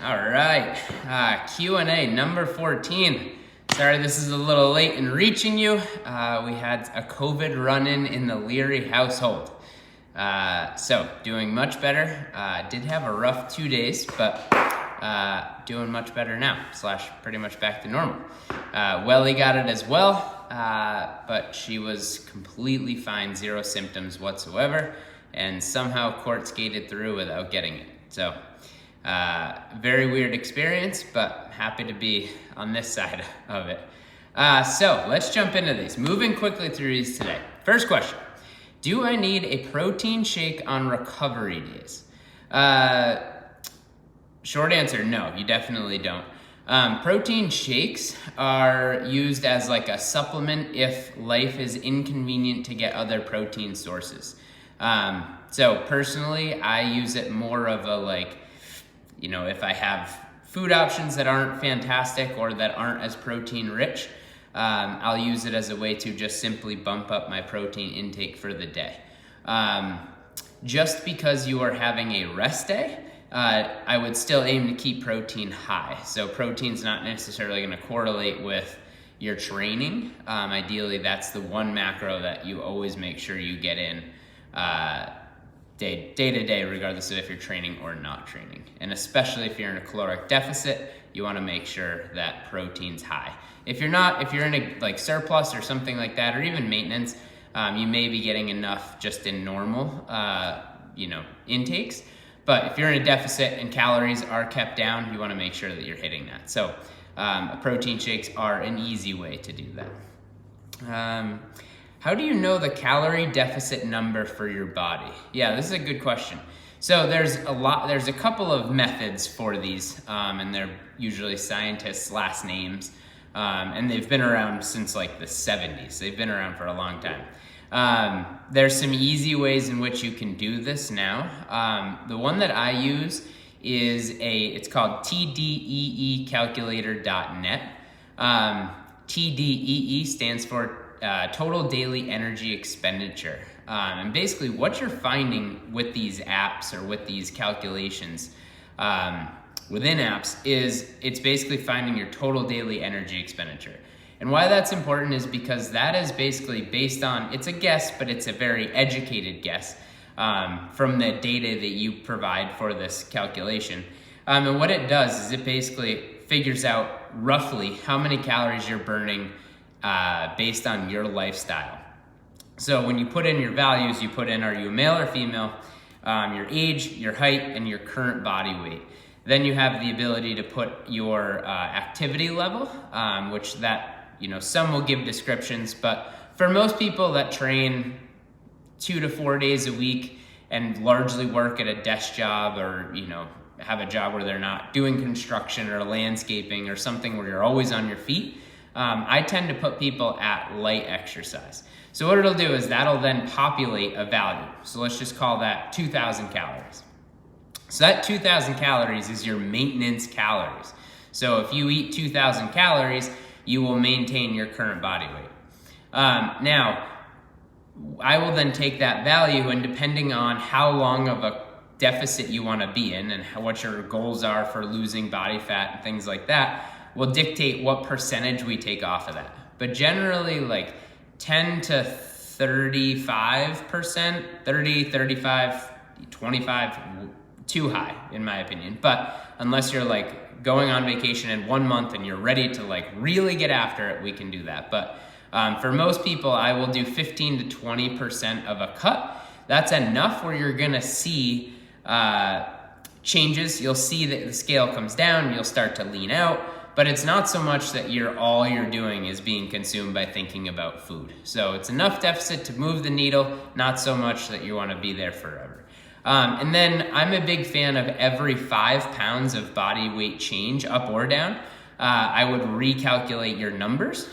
All right, Q&A number 14. Sorry, this is a little late in reaching you. We had a COVID run-in in the Leary household. So doing much better. Did have a rough 2 days, but doing much better now, / pretty much back to normal. Welly got it as well, but she was completely fine, 0 symptoms whatsoever, and somehow court skated through without getting it. So very weird experience, but happy to be on this side of it. So let's jump into these. Moving quickly through these today. First question, do I need a protein shake on recovery days? Short answer, no, you definitely don't. Protein shakes are used as like a supplement if life is inconvenient to get other protein sources. So personally, I use it more of a if I have food options that aren't fantastic or that aren't as protein rich, I'll use it as a way to just simply bump up my protein intake for the day. Just because you are having a rest day, I would still aim to keep protein high. So protein's not necessarily going to correlate with your training. Ideally, that's the one macro that you always make sure you get in day to day, regardless of if you're training or not training. And especially if you're in a caloric deficit, you want to make sure that protein's high. If you're in a surplus or something like that, or even maintenance, you may be getting enough just in normal, intakes. But if you're in a deficit and calories are kept down, you want to make sure that you're hitting that. So protein shakes are an easy way to do that. How do you know the calorie deficit number for your body? Yeah, this is a good question. So there's a couple of methods for these, and they're usually scientists' last names, and they've been around since the 70s. They've been around for a long time. There's some easy ways in which you can do this now. The one that I use is it's called tdeecalculator.net. TDEE stands for total daily energy expenditure. And basically what you're finding with these apps or with these calculations within apps is it's basically finding your total daily energy expenditure. And why that's important is because that is basically based on, it's a guess, but it's a very educated guess from the data that you provide for this calculation. And what it does is it basically figures out roughly how many calories you're burning based on your lifestyle. So when you put in your values, you put in, are you a male or female, your age, your height, and your current body weight. Then you have the ability to put your activity level, which that, some will give descriptions, but for most people that train 2 to 4 days a week and largely work at a desk job or, have a job where they're not doing construction or landscaping or something where you're always on your feet, I tend to put people at light exercise. So what it'll do is that'll then populate a value. So let's just call that 2,000 calories. So that 2,000 calories is your maintenance calories. So if you eat 2,000 calories, you will maintain your current body weight. Now, I will then take that value, and depending on how long of a deficit you want to be in and what your goals are for losing body fat and things like that, will dictate what percentage we take off of that. But generally 10 to 35%, 30, 35, 25, too high in my opinion. But unless you're going on vacation in 1 month and you're ready to really get after it, we can do that. But for most people, I will do 15 to 20% of a cut. That's enough where you're gonna see changes. You'll see that the scale comes down, you'll start to lean out, but it's not so much that all you're doing is being consumed by thinking about food. So it's enough deficit to move the needle, not so much that you wanna be there forever. And then I'm a big fan of every 5 pounds of body weight change, up or down, I would recalculate your numbers.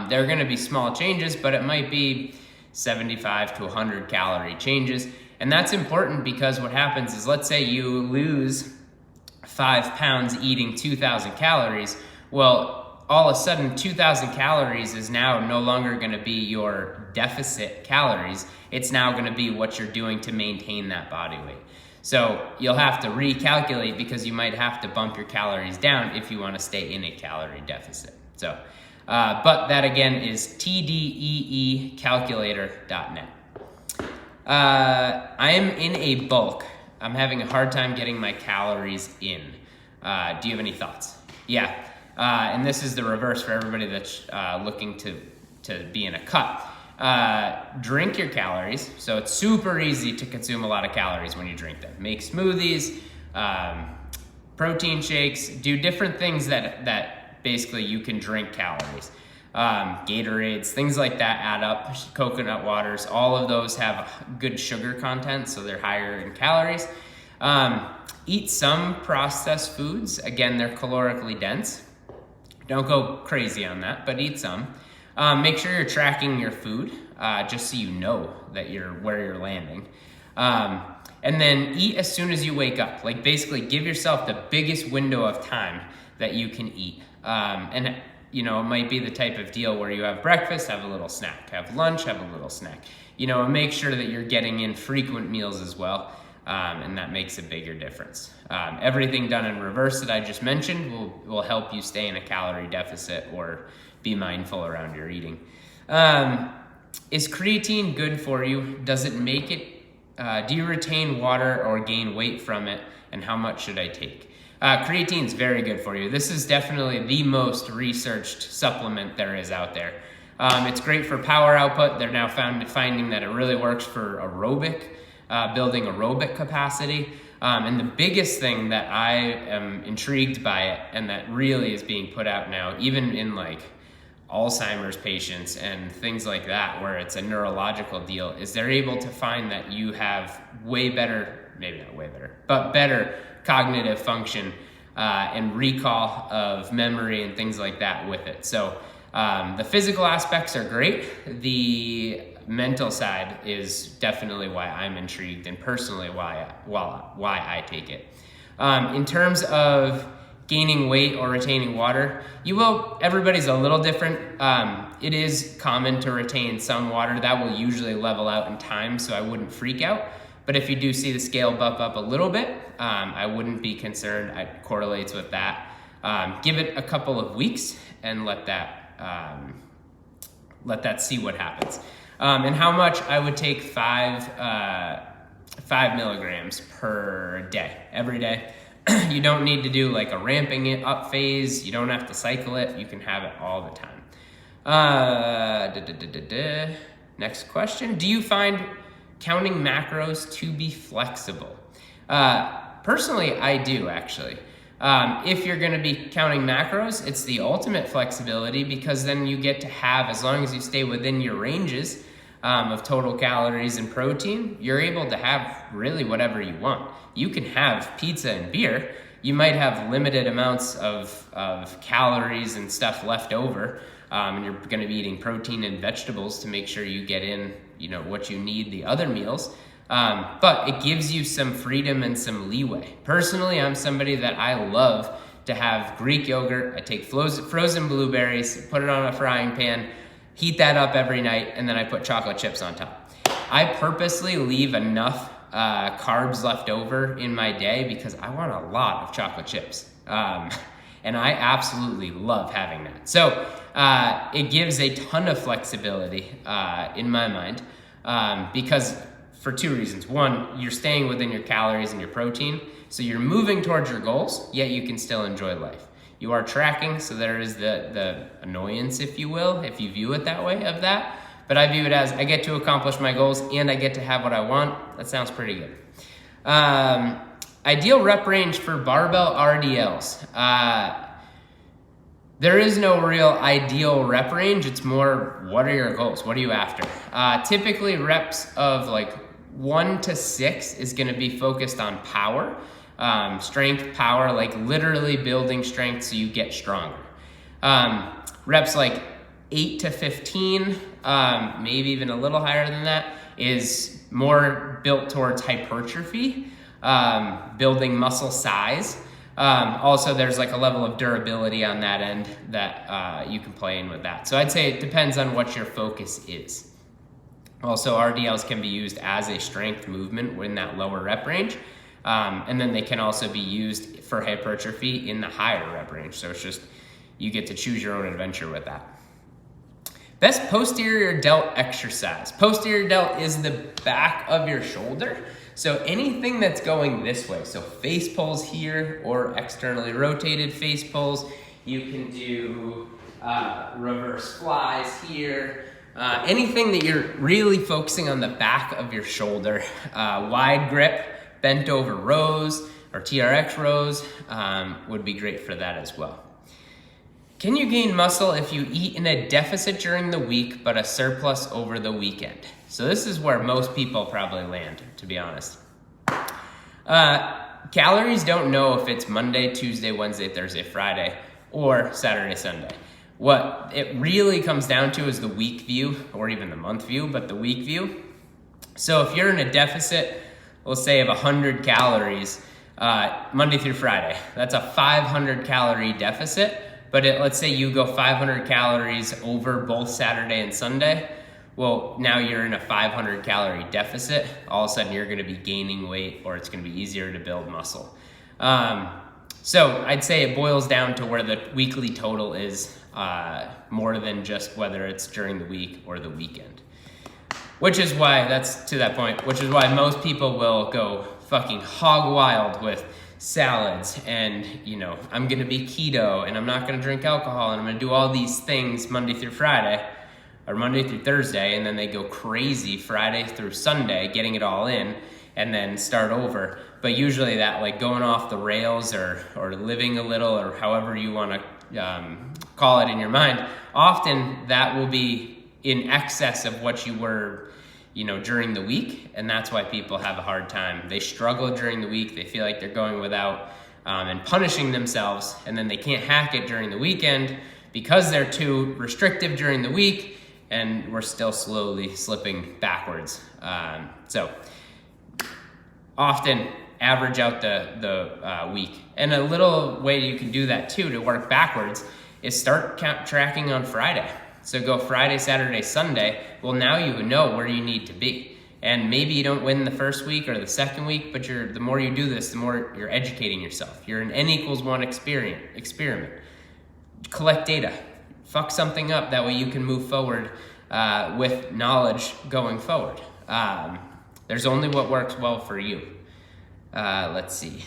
They're gonna be small changes, but it might be 75 to 100 calorie changes. And that's important because what happens is, let's say you lose 5 pounds eating 2,000 calories. Well, all of a sudden 2,000 calories is now no longer gonna be your deficit calories. It's now gonna be what you're doing to maintain that body weight. So you'll have to recalculate because you might have to bump your calories down if you want to stay in a calorie deficit. So, but that again is tdeecalculator.net. I am in a bulk. I'm having a hard time getting my calories in. Do you have any thoughts? Yeah, and this is the reverse for everybody that's looking to be in a cut. Drink your calories. So it's super easy to consume a lot of calories when you drink them. Make smoothies, protein shakes, do different things that basically you can drink calories. Gatorades, things like that add up. Coconut waters, all of those have good sugar content, so they're higher in calories. Eat some processed foods. Again, they're calorically dense. Don't go crazy on that, but eat some. Make sure you're tracking your food, just so you know that where you're landing. And then eat as soon as you wake up. Like basically give yourself the biggest window of time that you can eat. And you know, it might be the type of deal where you have breakfast, have a little snack, have lunch, have a little snack. You know, make sure that you're getting in frequent meals as well. And that makes a bigger difference. Everything done in reverse that I just mentioned will help you stay in a calorie deficit or be mindful around your eating. Is creatine good for you? Does it make it, do you retain water or gain weight from it? And how much should I take? Creatine is very good for you. This is definitely the most researched supplement there is out there. It's great for power output. They're now finding that it really works for building aerobic capacity. And the biggest thing that I am intrigued by it, and that really is being put out now, even in like Alzheimer's patients and things like that, where it's a neurological deal, is they're able to find that you have way better, maybe not way better, but better cognitive function and recall of memory and things like that with it. So the physical aspects are great. The mental side is definitely why I'm intrigued and personally why I take it. In terms of gaining weight or retaining water, everybody's a little different. It is common to retain some water. That will usually level out in time, so I wouldn't freak out. But if you do see the scale bump up a little bit, I wouldn't be concerned. It correlates with that. Give it a couple of weeks and let that see what happens. And how much? I would take 5 milligrams per day, every day. You don't need to do like a ramping it up phase. You don't have to cycle it. You can have it all the time. Next question. Do you find counting macros to be flexible? Personally, I do actually. If you're gonna be counting macros, it's the ultimate flexibility because then you get to have, as long as you stay within your ranges of total calories and protein, you're able to have really whatever you want. You can have pizza and beer. You might have limited amounts of calories and stuff left over, and you're gonna be eating protein and vegetables to make sure you get in, you know, what you need the other meals. But it gives you some freedom and some leeway. Personally, I'm somebody that I love to have Greek yogurt. I take frozen blueberries, put it on a frying pan, heat that up every night, and then I put chocolate chips on top. I purposely leave enough carbs left over in my day because I want a lot of chocolate chips. And I absolutely love having that. So it gives a ton of flexibility in my mind because for 2 reasons. One, you're staying within your calories and your protein, so you're moving towards your goals, yet you can still enjoy life. You are tracking, so there is the annoyance, if you will, if you view it that way, of that. But I view it as I get to accomplish my goals and I get to have what I want. That sounds pretty good. Ideal rep range for barbell Rdls. There is no real ideal rep range. It's more, what are your goals? What are you after? Typically reps of like 1 to 6 is gonna be focused on power, strength, power, like literally building strength so you get stronger. Reps like 8 to 15, maybe even a little higher than that, is more built towards hypertrophy, building muscle size. Also, there's like a level of durability on that end that you can play in with that. So I'd say it depends on what your focus is. Also, RDLs can be used as a strength movement in that lower rep range. And then they can also be used for hypertrophy in the higher rep range. So it's just, you get to choose your own adventure with that. Best posterior delt exercise. Posterior delt is the back of your shoulder. So anything that's going this way, so face pulls here or externally rotated face pulls. You can do reverse flies here. Anything that you're really focusing on the back of your shoulder. Wide grip, bent over rows or TRX rows would be great for that as well. Can you gain muscle if you eat in a deficit during the week but a surplus over the weekend? So this is where most people probably land, to be honest. Calories don't know if it's Monday, Tuesday, Wednesday, Thursday, Friday, or Saturday, Sunday. What it really comes down to is the week view, or even the month view, but the week view. So if you're in a deficit, we'll say of 100 calories, Monday through Friday, that's a 500 calorie deficit. But let's say you go 500 calories over both Saturday and Sunday. Well, now you're in a 500 calorie deficit. All of a sudden you're gonna be gaining weight, or it's gonna be easier to build muscle. So I'd say it boils down to where the weekly total is more than just whether it's during the week or the weekend. Which is why, that's to that point, which is why most people will go fucking hog wild with salads and, you know, I'm gonna be keto and I'm not gonna drink alcohol and I'm gonna do all these things Monday through Friday or Monday through Thursday, and then they go crazy Friday through Sunday getting it all in and then start over. But usually that, like, going off the rails or living a little, or however you want to call it in your mind, often that will be in excess of what you were, you know, during the week. And that's why people have a hard time. They struggle during the week. They feel like they're going without and punishing themselves. And then they can't hack it during the weekend because they're too restrictive during the week. And we're still slowly slipping backwards. So often average out the week. And a little way you can do that too to work backwards is start tracking on Friday. So go Friday, Saturday, Sunday. Well, now you know where you need to be. And maybe you don't win the first week or the second week, but the more you do this, the more you're educating yourself. You're an N=1 experiment. Collect data. Fuck something up. That way you can move forward with knowledge going forward. There's only what works well for you. Let's see.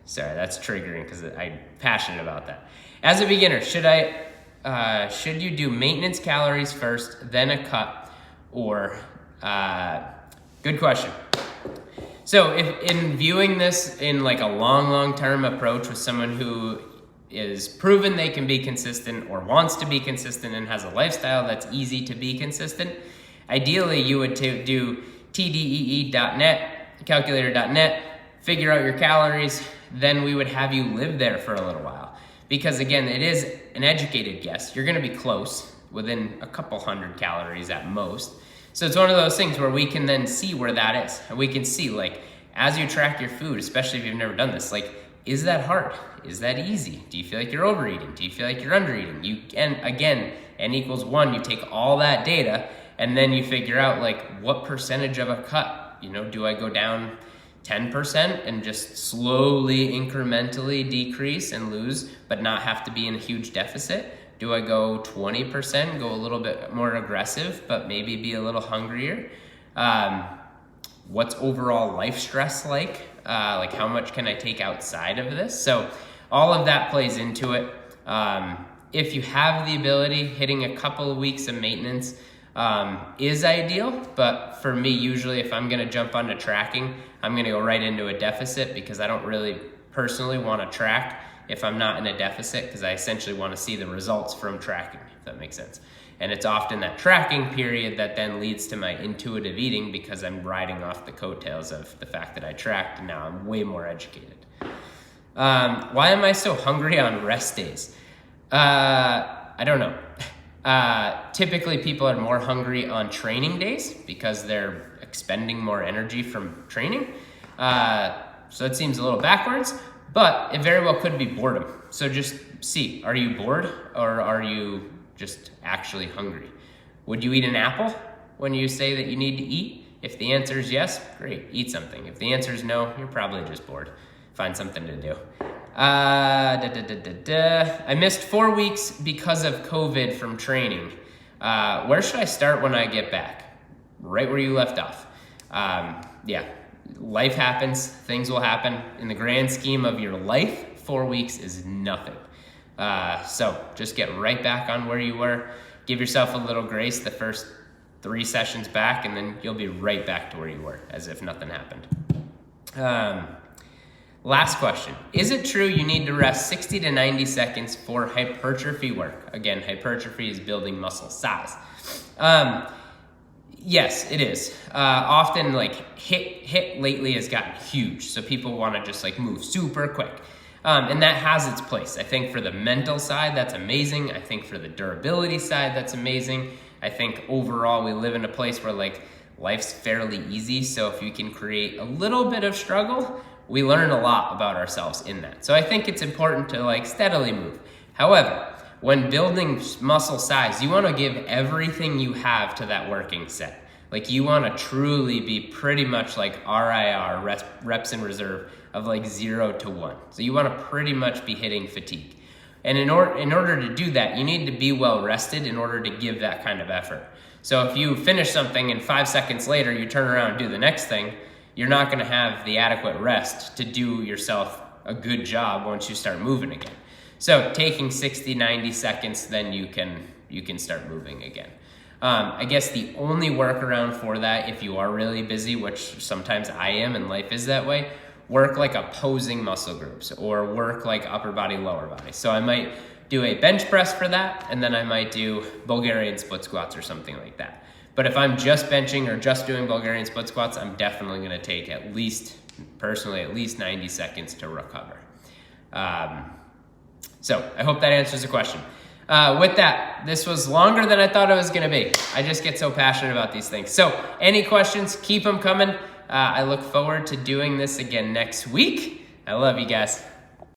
Sorry, that's triggering because I'm passionate about that. As a beginner, should you do maintenance calories first, then a cut, or good question. So if in viewing this in like a long-term approach with someone who is proven they can be consistent or wants to be consistent and has a lifestyle that's easy to be consistent, ideally you would do tdee.net, calculator.net, figure out your calories, then we would have you live there for a little while. Because again, it is an educated guess. You're gonna be close, within a couple hundred calories at most. So it's one of those things where we can then see where that is. And we can see, like, as you track your food, especially if you've never done this, like, is that hard? Is that easy? Do you feel like you're overeating? Do you feel like you're undereating? And again, N=1, you take all that data and then you figure out, like, what percentage of a cut? You know, do I go down 10% and just slowly, incrementally decrease and lose, but not have to be in a huge deficit? Do I go 20%, go a little bit more aggressive, but maybe be a little hungrier? What's overall life stress like? Like, how much can I take outside of this? So all of that plays into it. If you have the ability, hitting a couple of weeks of maintenance is ideal, but for me, usually if I'm gonna jump onto tracking, I'm gonna go right into a deficit because I don't really personally wanna track if I'm not in a deficit, because I essentially wanna see the results from tracking, if that makes sense. And it's often that tracking period that then leads to my intuitive eating because I'm riding off the coattails of the fact that I tracked and now I'm way more educated. Why am I so hungry on rest days? I don't know. Typically people are more hungry on training days because they're expending more energy from training. So it seems a little backwards, but it very well could be boredom. So just see, are you bored or are you just actually hungry? Would you eat an apple when you say that you need to eat? If the answer is yes, great, eat something. If the answer is no, you're probably just bored. Find something to do. I missed 4 weeks because of COVID from training. Where should I start when I get back? Right where you left off. Yeah, life happens, things will happen. In the grand scheme of your life, 4 weeks is nothing. So just get right back on where you were. Give yourself a little grace the first 3 sessions back, and then you'll be right back to where you were, as if nothing happened. Last question. Is it true you need to rest 60 to 90 seconds for hypertrophy work? Again, hypertrophy is building muscle size. Yes, it is. Often like HIIT lately has gotten huge, so people want to just like move super quick. And that has its place. I think for the mental side, that's amazing. I think for the durability side, that's amazing. I think overall we live in a place where like life's fairly easy, so if you can create a little bit of struggle, we learn a lot about ourselves in that. So I think it's important to like steadily move. However, when building muscle size, you want to give everything you have to that working set. Like you want to truly be pretty much like RIR, reps in reserve, of like 0 to 1. So you want to pretty much be hitting fatigue. And in order to do that, you need to be well rested in order to give that kind of effort. So if you finish something and 5 seconds later you turn around and do the next thing, you're not going to have the adequate rest to do yourself a good job once you start moving again. So taking 60, 90 seconds, then you can start moving again. I guess the only workaround for that, if you are really busy, which sometimes I am and life is that way, work like opposing muscle groups or work like upper body, lower body. So I might do a bench press for that, and then I might do Bulgarian split squats or something like that. But if I'm just benching or just doing Bulgarian split squats, I'm definitely going to take at least 90 seconds to recover. So I hope that answers the question. With that, this was longer than I thought it was going to be. I just get so passionate about these things. So any questions, keep them coming. I look forward to doing this again next week. I love you guys.